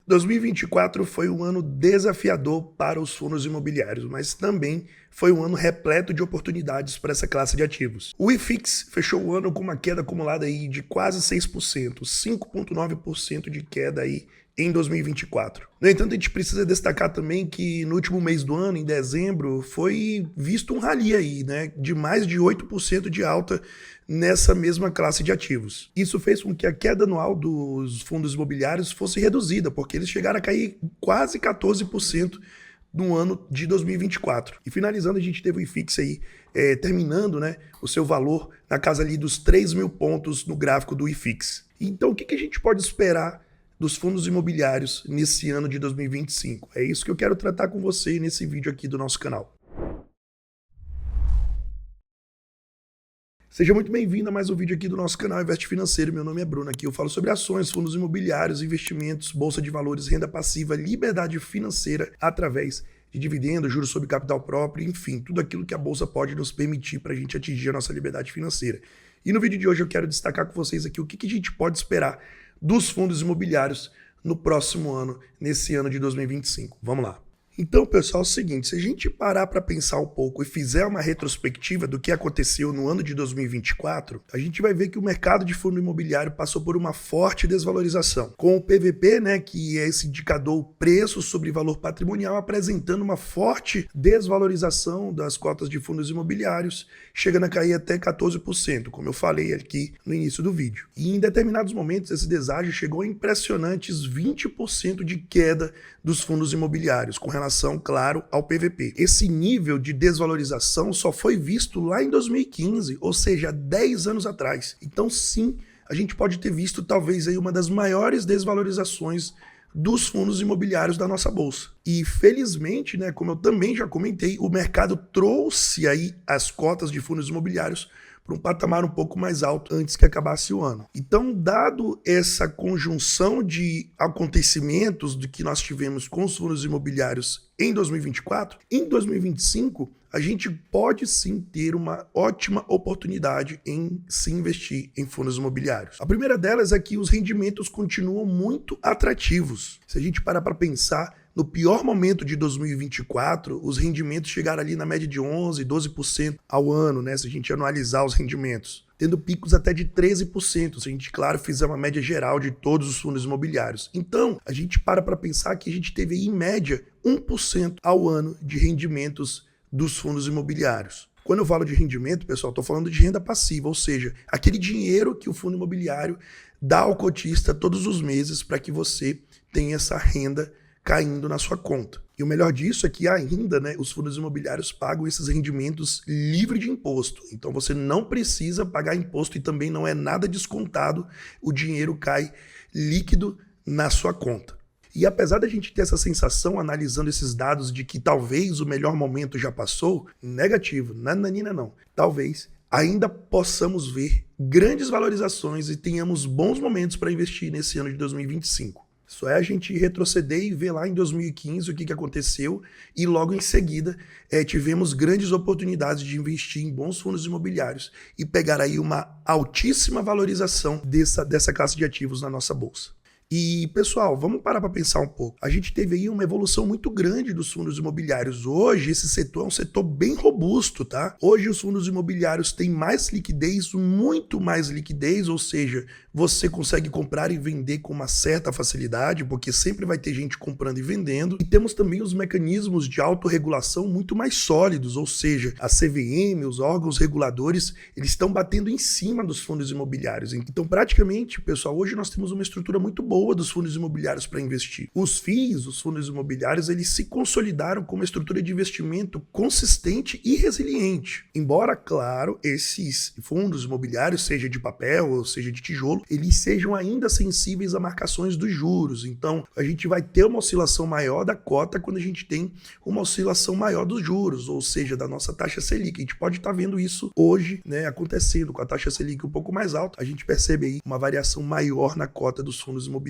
2024 foi um ano desafiador para os fundos imobiliários, mas também foi um ano repleto de oportunidades para essa classe de ativos. O IFIX fechou o ano com uma queda acumulada aí de quase 6%, 5,9% de queda aí em 2024. No entanto, a gente precisa destacar também que no último mês do ano, em dezembro, foi visto um rally aí, né, de mais de 8% de alta nessa mesma classe de ativos. Isso fez com que a queda anual dos fundos imobiliários fosse reduzida, porque eles chegaram a cair quase 14% no ano de 2024. E finalizando, a gente teve o IFIX aí terminando, né, o seu valor na casa ali dos 3 mil pontos no gráfico do IFIX. Então, o que a gente pode esperar dos fundos imobiliários nesse ano de 2025? É isso que eu quero tratar com você nesse vídeo aqui do nosso canal. Seja muito bem-vindo a mais um vídeo aqui do nosso canal Investe Financeiro. Meu nome é Bruno, aqui eu falo sobre ações, fundos imobiliários, investimentos, bolsa de valores, renda passiva, liberdade financeira através de dividendos, juros sobre capital próprio, enfim, tudo aquilo que a bolsa pode nos permitir para a gente atingir a nossa liberdade financeira. E no vídeo de hoje eu quero destacar com vocês aqui o que a gente pode esperar dos fundos imobiliários no próximo ano, nesse ano de 2025. Vamos lá. Então, pessoal, é o seguinte, se a gente parar para pensar um pouco e fizer uma retrospectiva do que aconteceu no ano de 2024, a gente vai ver que o mercado de fundo imobiliário passou por uma forte desvalorização, com o PVP, né, que é esse indicador preço sobre valor patrimonial, apresentando uma forte desvalorização das cotas de fundos imobiliários, chegando a cair até 14%, como eu falei aqui no início do vídeo. E em determinados momentos, esse deságio chegou a impressionantes 20% de queda dos fundos imobiliários, com relação, claro, ao PVP. Esse nível de desvalorização só foi visto lá em 2015, ou seja, 10 anos atrás. Então, sim, a gente pode ter visto talvez aí uma das maiores desvalorizações dos fundos imobiliários da nossa bolsa. E felizmente, né, como eu também já comentei, o mercado trouxe aí as cotas de fundos imobiliários para um patamar um pouco mais alto antes que acabasse o ano. Então, dado essa conjunção de acontecimentos do que nós tivemos com os fundos imobiliários em 2024, em 2025, a gente pode sim ter uma ótima oportunidade em se investir em fundos imobiliários. A primeira delas é que os rendimentos continuam muito atrativos. Se a gente parar para pensar, no pior momento de 2024, os rendimentos chegaram ali na média de 11%, 12% ao ano, né? Se a gente anualizar os rendimentos, tendo picos até de 13%, se a gente, claro, fizer uma média geral de todos os fundos imobiliários. Então, a gente para pensar que a gente teve aí, em média 1% ao ano de rendimentos dos fundos imobiliários. Quando eu falo de rendimento, pessoal, estou falando de renda passiva, ou seja, aquele dinheiro que o fundo imobiliário dá ao cotista todos os meses para que você tenha essa renda caindo na sua conta. E o melhor disso é que ainda, né, os fundos imobiliários pagam esses rendimentos livre de imposto. Então você não precisa pagar imposto e também não é nada descontado, o dinheiro cai líquido na sua conta. E apesar da gente ter essa sensação, analisando esses dados, de que talvez o melhor momento já passou, negativo, nananina não. Talvez ainda possamos ver grandes valorizações e tenhamos bons momentos para investir nesse ano de 2025. Só é a gente retroceder e ver lá em 2015 o que aconteceu e logo em seguida tivemos grandes oportunidades de investir em bons fundos imobiliários e pegar aí uma altíssima valorização dessa classe de ativos na nossa bolsa. E, pessoal, vamos parar para pensar um pouco. A gente teve aí uma evolução muito grande dos fundos imobiliários. Hoje, esse setor é um setor bem robusto, tá? Hoje, os fundos imobiliários têm mais liquidez, muito mais liquidez, ou seja, você consegue comprar e vender com uma certa facilidade, porque sempre vai ter gente comprando e vendendo. E temos também os mecanismos de autorregulação muito mais sólidos, ou seja, a CVM, os órgãos reguladores, eles estão batendo em cima dos fundos imobiliários. Então, praticamente, pessoal, hoje nós temos uma estrutura muito boa dos fundos imobiliários para investir. Os FIIs, os fundos imobiliários, eles se consolidaram como uma estrutura de investimento consistente e resiliente. Embora, claro, esses fundos imobiliários, seja de papel ou seja de tijolo, eles sejam ainda sensíveis a marcações dos juros. Então, a gente vai ter uma oscilação maior da cota quando a gente tem uma oscilação maior dos juros, ou seja, da nossa taxa Selic. A gente pode estar vendo isso hoje, né, acontecendo com a taxa Selic um pouco mais alta. A gente percebe aí uma variação maior na cota dos fundos imobiliários.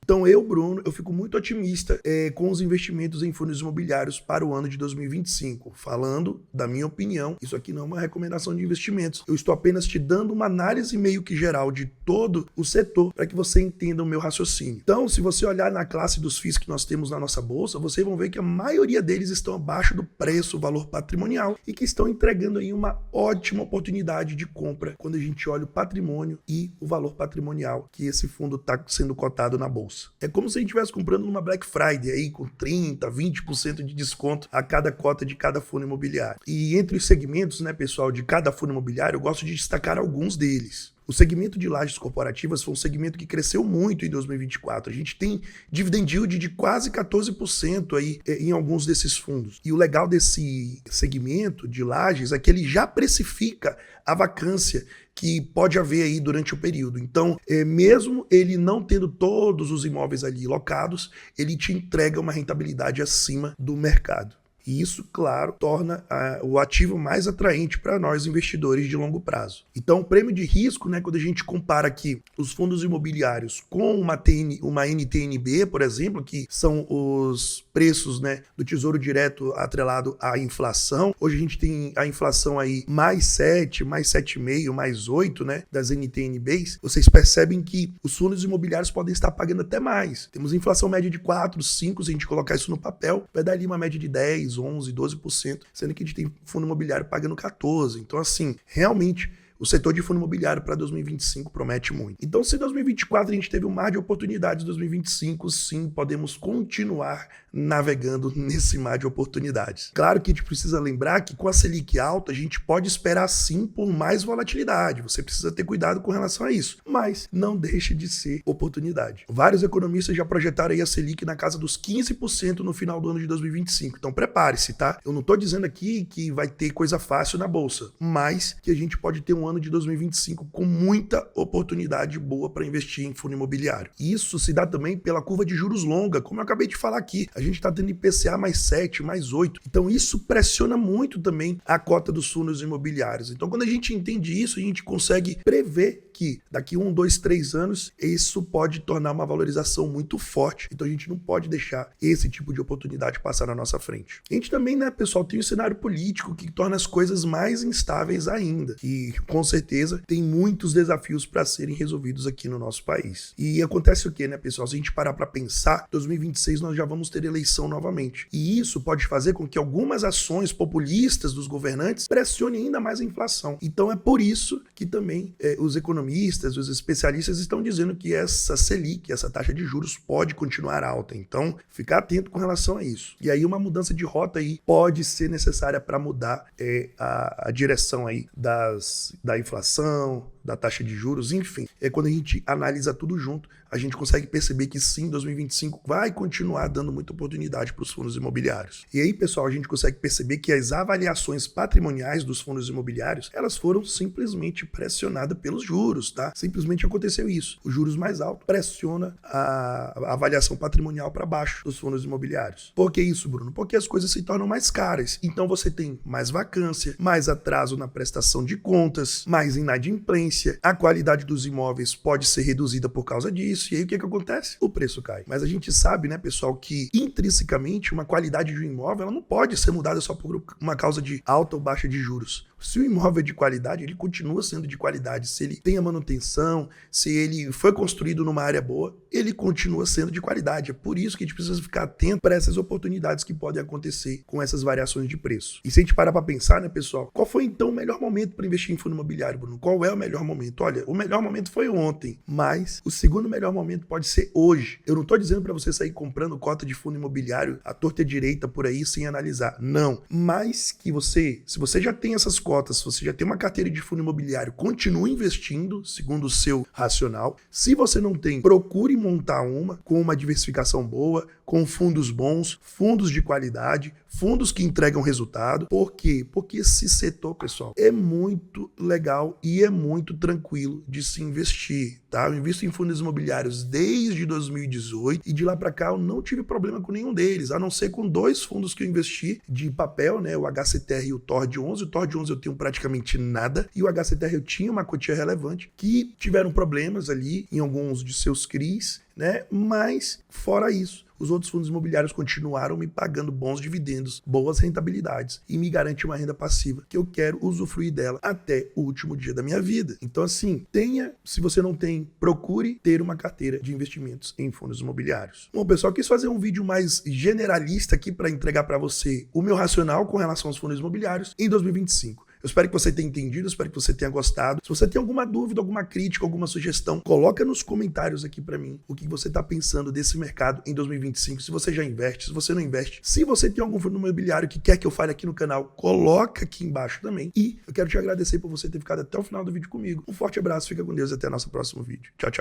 Então eu, Bruno, eu fico muito otimista com os investimentos em fundos imobiliários para o ano de 2025. Falando da minha opinião, isso aqui não é uma recomendação de investimentos. Eu estou apenas te dando uma análise meio que geral de todo o setor para que você entenda o meu raciocínio. Então, se você olhar na classe dos FIIs que nós temos na nossa bolsa, vocês vão ver que a maioria deles estão abaixo do preço, valor patrimonial, e que estão entregando aí uma ótima oportunidade de compra quando a gente olha o patrimônio e o valor patrimonial que esse fundo está sendo cotado na bolsa. É como se a gente estivesse comprando numa Black Friday aí com 30%, 20% de desconto a cada cota de cada fundo imobiliário. E entre os segmentos, né, pessoal, de cada fundo imobiliário, eu gosto de destacar alguns deles. O segmento de lajes corporativas foi um segmento que cresceu muito em 2024. A gente tem dividend yield de quase 14% aí em alguns desses fundos. E o legal desse segmento de lajes é que ele já precifica a vacância que pode haver aí durante o período. Então, mesmo ele não tendo todos os imóveis ali locados, ele te entrega uma rentabilidade acima do mercado. E isso, claro, torna o ativo mais atraente para nós investidores de longo prazo. Então, o prêmio de risco, né, quando a gente compara aqui os fundos imobiliários com uma NTNB, por exemplo, que são os preços, né, do Tesouro Direto atrelado à inflação. Hoje a gente tem a inflação aí mais 7, mais 7,5, mais 8, né, das NTNBs. Vocês percebem que os fundos imobiliários podem estar pagando até mais. Temos inflação média de 4, 5, se a gente colocar isso no papel, vai dar ali uma média de 10, 11, 12%, sendo que a gente tem fundo imobiliário pagando 14%. Então, assim, realmente, o setor de fundo imobiliário para 2025 promete muito. Então, se em 2024 a gente teve um mar de oportunidades, em 2025, sim, podemos continuar navegando nesse mar de oportunidades. Claro que a gente precisa lembrar que com a Selic alta, a gente pode esperar sim por mais volatilidade. Você precisa ter cuidado com relação a isso. Mas não deixe de ser oportunidade. Vários economistas já projetaram aí a Selic na casa dos 15% no final do ano de 2025. Então prepare-se, tá? Eu não estou dizendo aqui que vai ter coisa fácil na bolsa, mas que a gente pode ter um ano de 2025 com muita oportunidade boa para investir em fundo imobiliário. Isso se dá também pela curva de juros longa, como eu acabei de falar aqui. A gente está tendo IPCA mais 7, mais 8. Então isso pressiona muito também a cota dos fundos imobiliários. Então quando a gente entende isso, a gente consegue prever que daqui 1, 2, 3 anos isso pode tornar uma valorização muito forte. Então a gente não pode deixar esse tipo de oportunidade passar na nossa frente. A gente também, né, pessoal, tem um cenário político que torna as coisas mais instáveis ainda. E com certeza tem muitos desafios para serem resolvidos aqui no nosso país. E acontece o quê, né, pessoal? Se a gente parar para pensar, 2026 nós já vamos ter eleição novamente. E isso pode fazer com que algumas ações populistas dos governantes pressionem ainda mais a inflação. Então é por isso que também os economistas, os especialistas estão dizendo que essa Selic, essa taxa de juros pode continuar alta. Então ficar atento com relação a isso. E aí uma mudança de rota aí pode ser necessária para mudar a direção aí da inflação, da taxa de juros, enfim. Quando a gente analisa tudo junto, a gente consegue perceber que sim, 2025 vai continuar dando muita oportunidade para os fundos imobiliários. E aí, pessoal, a gente consegue perceber que as avaliações patrimoniais dos fundos imobiliários, elas foram simplesmente pressionadas pelos juros, tá? Simplesmente aconteceu isso. Os juros mais altos pressiona a avaliação patrimonial para baixo dos fundos imobiliários. Por que isso, Bruno? Porque as coisas se tornam mais caras. Então você tem mais vacância, mais atraso na prestação de contas, mais inadimplência, a qualidade dos imóveis pode ser reduzida por causa disso, e aí o que acontece? O preço cai. Mas a gente sabe, né, pessoal, que intrinsecamente uma qualidade de um imóvel ela não pode ser mudada só por uma causa de alta ou baixa de juros. Se o imóvel é de qualidade, ele continua sendo de qualidade. Se ele tem a manutenção, se ele foi construído numa área boa, ele continua sendo de qualidade. É por isso que a gente precisa ficar atento para essas oportunidades que podem acontecer com essas variações de preço. E se a gente parar para pensar, né, pessoal, qual foi então o melhor momento para investir em fundo imobiliário, Bruno? Qual é o melhor momento? Olha, o melhor momento foi ontem, mas o segundo melhor momento pode ser hoje. Eu não estou dizendo para você sair comprando cota de fundo imobiliário à torta e direita por aí sem analisar. Não. Mas que você, se você já tem essas cotas, se você já tem uma carteira de fundo imobiliário, continue investindo segundo o seu racional. Se você não tem, procure montar uma com uma diversificação boa, com fundos bons, fundos de qualidade, fundos que entregam resultado. Por quê? Porque esse setor, pessoal, é muito legal e é muito tranquilo de se investir, tá? Eu invisto em fundos imobiliários desde 2018 e de lá para cá eu não tive problema com nenhum deles, a não ser com 2 fundos que eu investi de papel, né? O HCTR e o TORD11. O TORD11 eu tenho praticamente nada e o HCTR eu tinha uma quantia relevante que tiveram problemas ali em alguns de seus CRIs. né? Mas, fora isso, os outros fundos imobiliários continuaram me pagando bons dividendos, boas rentabilidades e me garante uma renda passiva que eu quero usufruir dela até o último dia da minha vida. Então, assim, se você não tem, procure ter uma carteira de investimentos em fundos imobiliários. Bom, pessoal, quis fazer um vídeo mais generalista aqui para entregar para você o meu racional com relação aos fundos imobiliários em 2025. Eu espero que você tenha entendido, espero que você tenha gostado. Se você tem alguma dúvida, alguma crítica, alguma sugestão, coloca nos comentários aqui para mim o que você está pensando desse mercado em 2025. Se você já investe, se você não investe, se você tem algum fundo imobiliário que quer que eu fale aqui no canal, coloca aqui embaixo também. E eu quero te agradecer por você ter ficado até o final do vídeo comigo. Um forte abraço, fica com Deus e até o nosso próximo vídeo. Tchau, tchau.